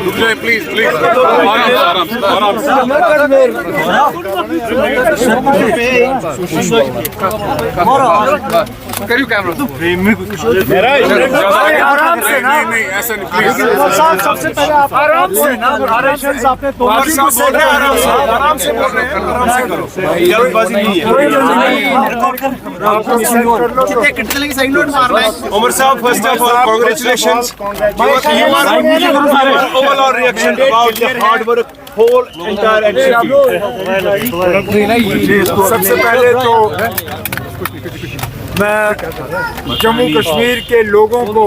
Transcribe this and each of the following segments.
रुक जाए please please, आराम से। करिए कैमरा आराम से ना, नहीं ऐसा नहीं प्लीज। सबसे पहले आप आराम से ना, आपने तो आराम से बोल रहे हैं, आराम से करो, जल्दबाजी नहीं है। उमर साहब, first of all congratulations. Overall reaction about the hard work whole entire NCP. सबसे पहले तो मैं जम्मू कश्मीर के लोगों को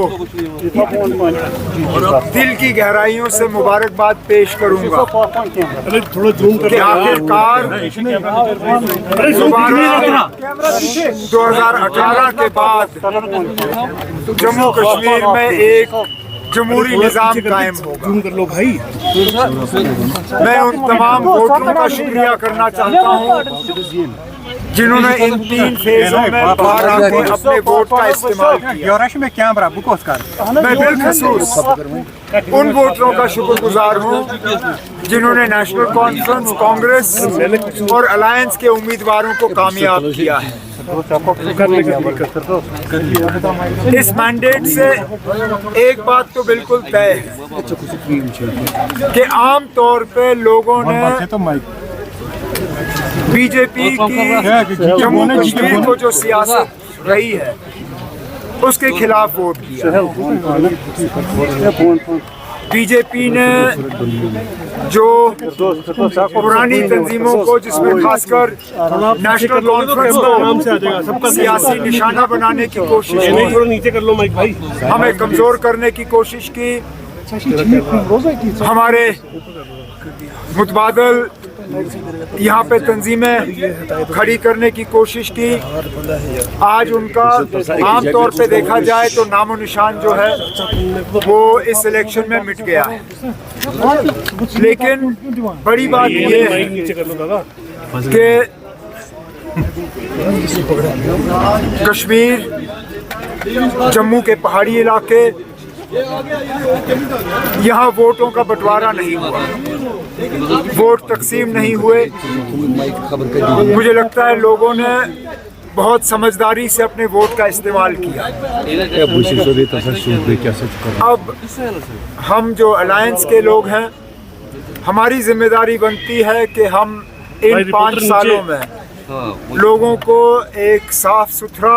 दिल की गहराइयों से मुबारकबाद पेश करूंगा कि आखिरकार 2018 के बाद जम्मू कश्मीर में एक जमहूरी निज़ाम कायम होगा। मैं उन तमाम वोटरों का शुक्रिया करना चाहता हूँ जिन्होंने इन 3 फेजों में बाहर आके अपने वोट का इस्तेमाल किया। मैं बिलखसूस उन वोटरों का शुक्रगुजार हूँ जिन्होंने नेशनल कॉन्फ्रेंस, कांग्रेस और अलायंस के उम्मीदवारों को कामयाब किया है। इस मैंडेट से एक बात तो बिल्कुल तय है कि आम तौर पे लोगों ने बीजेपी की जम्मू कश्मीर को जो सियासत रही है उसके खिलाफ वोट किया। बीजेपी ने जो पुरानी तंजीमों को, जिसमें खासकर नेशनल कॉन्फ्रेंस को सियासी निशाना बनाने की कोशिश की, हमें कमजोर करने की कोशिश की, हमारे मुतबादल यहाँ पे तंजीमें खड़ी करने की कोशिश की। आज उनका आम तौर पे देखा जाए तो नामो निशान जो है वो इस इलेक्शन में मिट गया है। लेकिन बड़ी बात ये है कि कश्मीर, जम्मू के पहाड़ी इलाके, यहाँ वोटों का बंटवारा नहीं हुआ, वोट तकसीम नहीं हुए। मुझे लगता है लोगों ने बहुत समझदारी से अपने वोट का इस्तेमाल किया। अब हम जो अलायंस के लोग हैं, हमारी जिम्मेदारी बनती है कि हम इन 5 सालों में लोगों को एक साफ सुथरा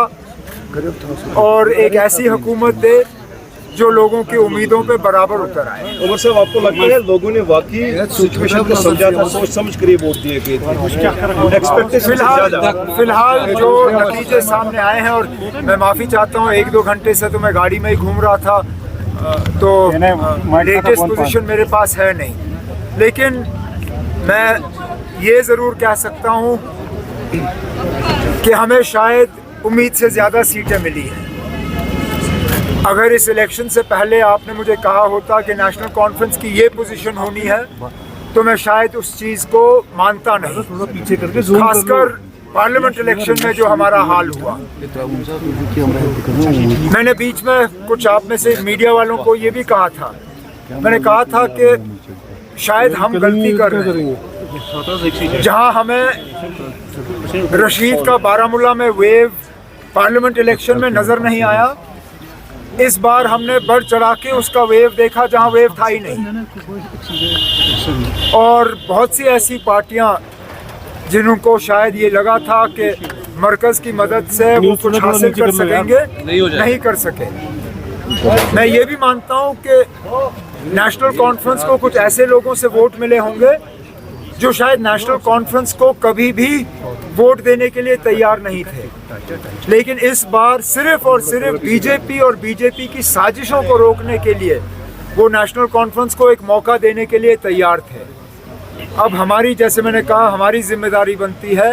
और एक ऐसी हुकूमत दे जो लोगों की उम्मीदों पे बराबर उतर आए। उमर साहब, आपको लगता है लोगों ने वाकई सिचुएशन को समझा था, सोच समझ कर ये वोट दिए गए थे? फिलहाल जो नतीजे सामने आए हैं, और मैं माफ़ी चाहता हूँ 1-2 घंटे से तो मैं गाड़ी में ही घूम रहा था, तो लेटेस्ट पोजीशन मेरे पास है नहीं, लेकिन मैं ये ज़रूर कह सकता हूँ कि हमें शायद उम्मीद से ज़्यादा सीटें मिली हैं। अगर इस इलेक्शन से पहले आपने मुझे कहा होता कि नेशनल कॉन्फ्रेंस की ये पोजीशन होनी है तो मैं शायद उस चीज़ को मानता नहीं, खासकर पार्लियामेंट इलेक्शन में जो हमारा हाल हुआ। मैंने बीच में कुछ आप में से मीडिया वालों को ये भी कहा था, मैंने कहा था कि शायद हम गलती कर रहे हैं। जहां हमें रशीद का बारामूला में वेव पार्लियामेंट इलेक्शन में नज़र नहीं आया, इस बार हमने बढ़ चढ़ा के उसका वेव देखा जहां वेव था ही नहीं। और बहुत सी ऐसी पार्टियां जिनको शायद ये लगा था कि मरकज़ की मदद से वो कुछ हासिल कर सकेंगे, नहीं कर सके। मैं ये भी मानता हूं कि नेशनल कॉन्फ्रेंस को कुछ ऐसे लोगों से वोट मिले होंगे जो शायद नेशनल कॉन्फ्रेंस को कभी भी वोट देने के लिए तैयार नहीं थे, लेकिन इस बार सिर्फ और सिर्फ बीजेपी और बीजेपी की साजिशों को रोकने के लिए वो नेशनल कॉन्फ्रेंस को एक मौका देने के लिए तैयार थे। अब हमारी, जैसे मैंने कहा, हमारी जिम्मेदारी बनती है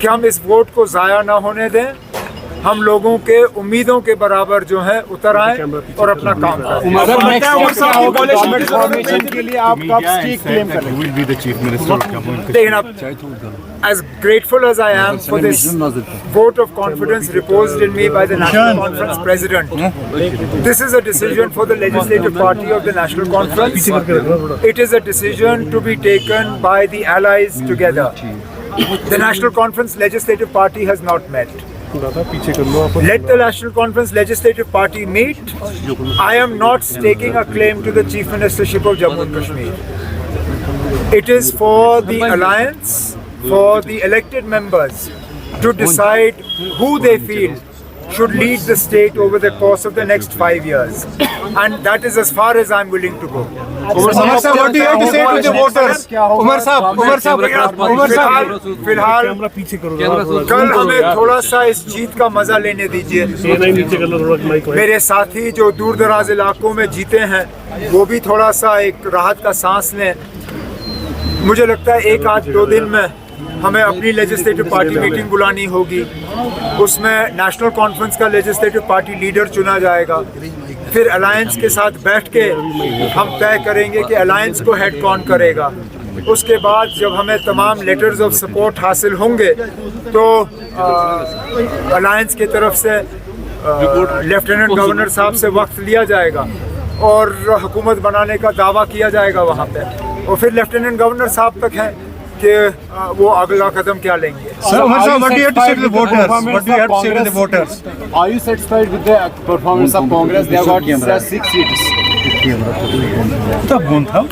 कि हम इस वोट को ज़ाया ना होने दें हम लोगों के उम्मीदों के बराबर जो है उतर आए और अपना काम करें। के लिए आप कब स्टीक क्लेम लेकिन अब as grateful as I am for this vote of confidence reposed in me by the National Conference President, this is a decision for the legislative party of the National Conference. It is a decision to be taken by the allies together. The National Conference Legislative Party has not met. Let the National Conference Legislative Party meet. I am not staking a claim to the Chief Ministership of Jammu and Kashmir. It is for the alliance, for the elected members to decide who they feel should lead the state over the course of the next 5 years. And that is as far as I'm willing to go. Umar sahab, what do you have to say to the voters? Umar sahab, फिलहाल कल हमें थोड़ा सा इस जीत का मजा लेने दीजिए। मेरे साथी जो दूर दराज इलाकों में जीते हैं वो भी थोड़ा सा एक राहत का सांस लें। मुझे लगता है 1-2 दिन में हमें अपनी लेजिस्लेटिव पार्टी मीटिंग बुलानी होगी। उसमें नेशनल कॉन्फ्रेंस का लेजिस्लेटिव पार्टी लीडर चुना जाएगा। फिर अलायंस के साथ बैठ के हम तय करेंगे कि अलायंस को हेड कौन करेगा। उसके बाद जब हमें तमाम लेटर्स ऑफ सपोर्ट हासिल होंगे तो अलायंस की तरफ से लेफ्टिनेंट गवर्नर साहब से वक्त लिया जाएगा और हुकूमत बनाने का दावा किया जाएगा वहाँ पे। और फिर लेफ्टिनेंट गवर्नर साहब तक है कि वो अगला कदम क्या लेंगे। Sir, Umar sahab, what do you have to say to the voters? What do you have to say to the voters? Are you satisfied with the performance of Congress? They have got 6 seats. Tá bom, tá?